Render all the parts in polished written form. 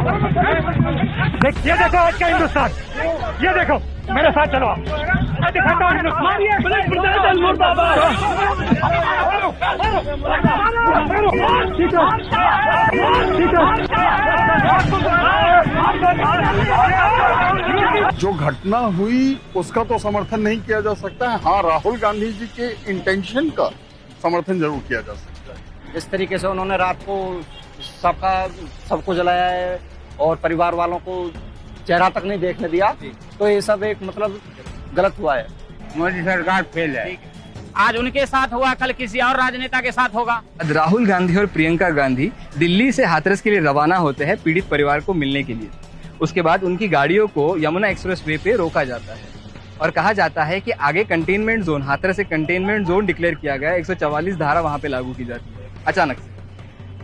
ये देखो आज का हिंदुस्तान, ये देखो मेरे साथ चलो आप। मैं दिखाता हूँ जो घटना हुई उसका तो समर्थन नहीं किया जा सकता है। हाँ, राहुल गांधी जी के इंटेंशन का समर्थन जरूर किया जा सकता है। इस तरीके से उन्होंने रात को सबको जलाया है और परिवार वालों को चेहरा तक नहीं देखने दिया, तो ये सब एक मतलब गलत हुआ है। मोदी सरकार फेल है। आज उनके साथ हुआ, कल किसी और राजनेता के साथ होगा। राहुल गांधी और प्रियंका गांधी दिल्ली से हाथरस के लिए रवाना होते हैं पीड़ित परिवार को मिलने के लिए। उसके बाद उनकी गाड़ियों को यमुना एक्सप्रेसवे पे रोका जाता है और कहा जाता है कि आगे कंटेनमेंट जोन, हाथरस से कंटेनमेंट जोन डिक्लेयर किया गया है। 144 धारा वहां पे लागू की जाती है अचानक से,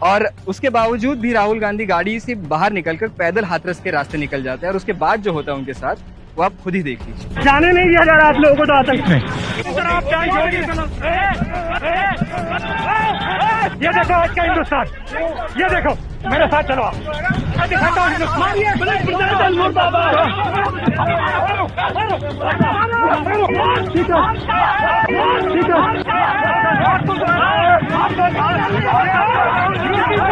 और उसके बावजूद भी राहुल गांधी गाड़ी से बाहर निकलकर पैदल हाथरस के रास्ते निकल जाते हैं। और उसके बाद जो होता है उनके साथ वो आप खुद ही देख लीजिए। जाने नहीं दिया जा रहा आप लोगों को तो आतंक में। ये देखो आज का हिंदुस्तान, ये देखो मेरे साथ चलो आप। मैं दिखाता हूँ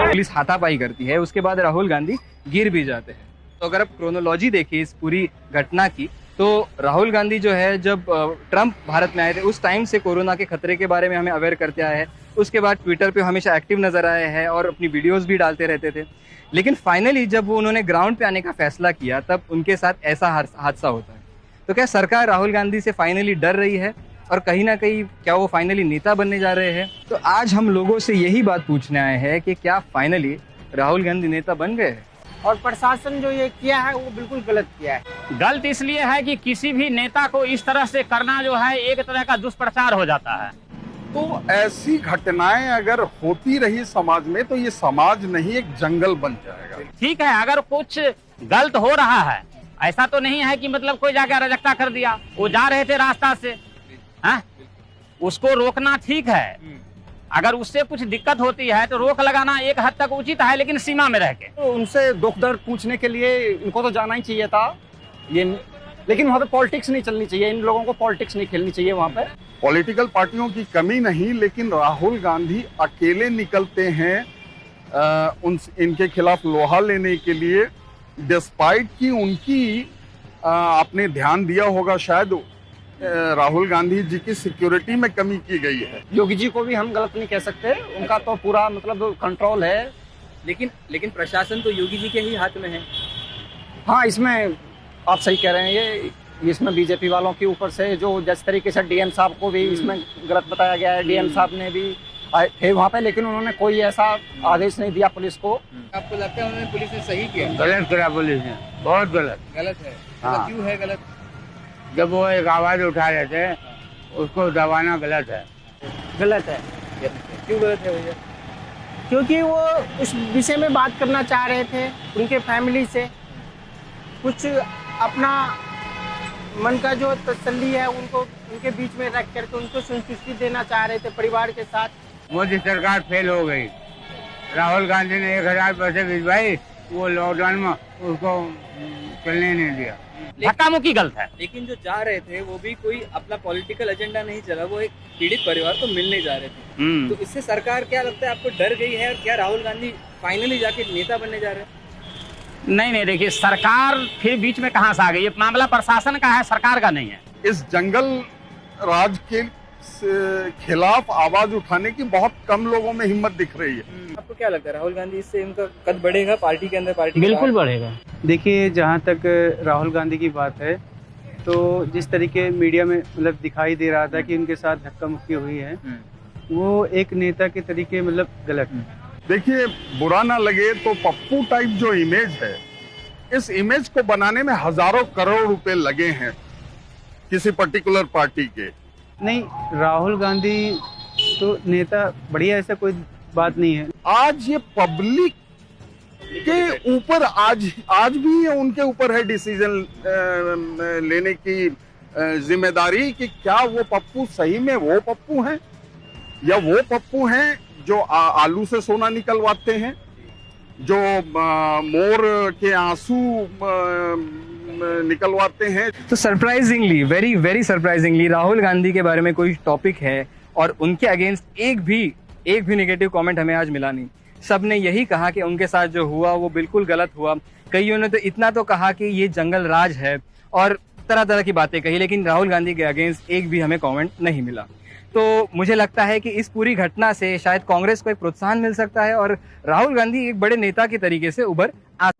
पुलिस हाथापाई करती है, उसके बाद राहुल गांधी गिर भी जाते हैं। तो अगर आप क्रोनोलॉजी देखिए इस पूरी घटना की, तो राहुल गांधी जो है जब ट्रंप भारत में आए थे उस टाइम से कोरोना के खतरे के बारे में हमें अवेयर करते आए हैं। उसके बाद ट्विटर पे हमेशा एक्टिव नजर आए हैं और अपनी वीडियोस भी डालते रहते थे। लेकिन फाइनली जब वो उन्होंने ग्राउंड पे आने का फैसला किया तब उनके साथ ऐसा हादसा होता है। तो क्या सरकार राहुल गांधी से फाइनली डर रही है और कहीं ना कहीं क्या वो फाइनली नेता बनने जा रहे हैं? तो आज हम लोगों से यही बात पूछने आए हैं कि क्या फाइनली राहुल गांधी नेता बन गए हैं? और प्रशासन जो ये किया है वो बिल्कुल गलत किया है। गलत इसलिए है कि किसी भी नेता को इस तरह से करना जो है एक तरह का दुष्प्रचार हो जाता है। तो ऐसी घटनाएं अगर होती रही समाज में तो ये समाज नहीं एक जंगल बन जाएगा। ठीक है, अगर कुछ गलत हो रहा है, ऐसा तो नहीं है कि मतलब कोई जाके अराजकता कर दिया। वो जा रहे थे रास्ता से, हैं? उसको रोकना ठीक है। अगर उससे कुछ दिक्कत होती है तो रोक लगाना एक हद तक उचित है, लेकिन सीमा में रह के। तो उनसे दुख दर्द पूछने के लिए इनको तो जाना ही चाहिए था ये, लेकिन वहाँ पे पॉलिटिक्स नहीं चलनी चाहिए। इन लोगों को पॉलिटिक्स नहीं खेलनी चाहिए वहाँ पे। पॉलिटिकल पार्टियों की कमी नहीं, लेकिन राहुल गांधी अकेले निकलते हैं इनके खिलाफ लोहा लेने के लिए, डिस्पाइट कि उनकी आपने ध्यान दिया होगा शायद राहुल गांधी जी की सिक्योरिटी में कमी की गई है। योगी जी को भी हम गलत नहीं कह सकते, उनका तो पूरा मतलब कंट्रोल है। लेकिन प्रशासन तो योगी जी के ही हाथ में है। हाँ, इसमें आप सही कह रहे हैं। ये इसमें बीजेपी वालों के ऊपर से जो जिस तरीके से डीएम साहब को भी इसमें गलत बताया गया है। डीएम साहब ने भी थे वहाँ पे, लेकिन उन्होंने कोई ऐसा आदेश नहीं दिया पुलिस को। आपको लगता है उन्होंने पुलिस ने सही किया? गलत करा पुलिस ने, बहुत गलत। गलत है? हाँ। क्यों है गलत? जब वो एक आवाज उठा रहे थे उसको दबाना गलत है। गलत है। क्यों गलत है भैया? क्योंकि वो उस विषय में बात करना चाह रहे थे, उनके फैमिली से कुछ अपना मन का जो तसल्ली है उनको उनके बीच में रख करके उनको संतुष्टि देना चाह रहे थे परिवार के साथ। मोदी सरकार फेल हो गई। राहुल गांधी ने 1000 पैसे भिजवाई, वो लॉकडाउन में उसको चलने नहीं दिया। धक्का मुक्की गलत है। लेकिन जो जा रहे थे वो भी कोई अपना पॉलिटिकल एजेंडा नहीं चला, वो एक पीड़ित परिवार को मिलने जा रहे थे। तो इससे सरकार क्या लगता है आपको डर गई है और क्या राहुल गांधी फाइनली जाके नेता बनने जा रहे हैं? नहीं, देखिए सरकार फिर बीच में कहाँ से आ गई? ये मामला प्रशासन का है, सरकार का नहीं है। इस जंगल राज के खिलाफ आवाज उठाने की बहुत कम लोगों में हिम्मत दिख रही है। आपको क्या लगता है राहुल गांधी इससे इनका कद बढ़ेगा पार्टी के अंदर? पार्टी बिल्कुल बढ़ेगा। देखिए, जहाँ तक राहुल गांधी की बात है तो जिस तरीके मीडिया में मतलब दिखाई दे रहा था कि उनके साथ धक्का मुक्की हुई है, वो एक नेता के तरीके मतलब गलत है। देखिए, बुरा ना लगे तो पप्पू टाइप जो इमेज है, इस इमेज को बनाने में हजारों करोड़ रुपए लगे हैं किसी पर्टिकुलर पार्टी के। नहीं, राहुल गांधी तो नेता बढ़िया, ऐसा कोई बात नहीं है। आज ये पब्लिक के ऊपर आज भी उनके ऊपर है डिसीजन लेने की जिम्मेदारी कि क्या वो पप्पू सही में वो पप्पू हैं या वो पप्पू हैं जो आलू से सोना निकलवाते हैं। जो मोर के आंसू निकलवाते हैं। तो surprisingly, very very surprisingly, Rahul Gandhi के बारे में कोई टॉपिक है और उनके अगेंस्ट एक भी नेगेटिव कमेंट हमें आज मिला नहीं। सब ने यही कहा कि उनके साथ जो हुआ वो बिल्कुल गलत हुआ। कईयों ने तो इतना तो कहा कि ये जंगल राज है और तरह तरह की बातें कही, लेकिन राहुल गांधी के अगेंस्ट एक भी हमें कमेंट नहीं मिला। तो मुझे लगता है कि इस पूरी घटना से शायद कांग्रेस को एक प्रोत्साहन मिल सकता है और राहुल गांधी एक बड़े नेता के तरीके से उभर आ